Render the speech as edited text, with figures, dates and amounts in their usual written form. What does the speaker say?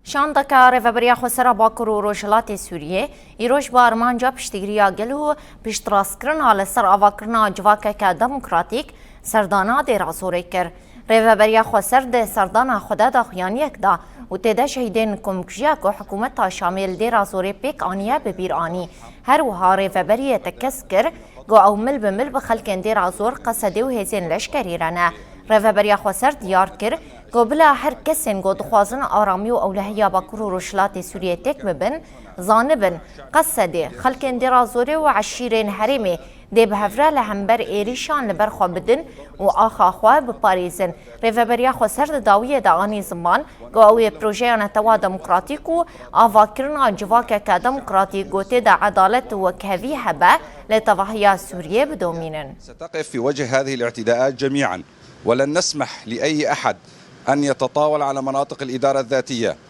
شاندکا ریوبریا خسرا باکر و روجلات سوریه ایروش با ارمانجا پشتگیریا گلو پشتراس کرن سر آواکرنا جواکه که دموکراتیک سردانا دیرا زوره کر. ریوبریا خسر ده سردانا خدا دا خیانیک دا و تیده شهیدین کمکجیا که حکومت شامل دیرا زوره پیک آنیه ببیر آنی. هر وها ریوبریا تکس کر گو او مل بمل بخلکن دیرا زور قصده و هزین لشکری رنه. ریوبریا خسر دیار کر قبلا هر کسین گو دخوازن آرامی و اولهیا باکر و روشلات سوریه تک ببن زانبن قصده خلکن دیرا زوره و عشیرین حریمه دی بهفره لهمبر ایریشان لبرخوا بدن و آخا خواه بپاریزن. ریوبریا خسر داویه دا آنی زمان گو اوی پروژه نتوا دموکراتیک و آواکرنا جواکه که دموکراتیک گوته دا عدالت و کهوی هبه لتواهیا سوریه بدومینن. ستقف في وجه هذه الاعتداءات جميعا ولن نسمح لأي أحد أن يتطاول على مناطق الإدارة الذاتية.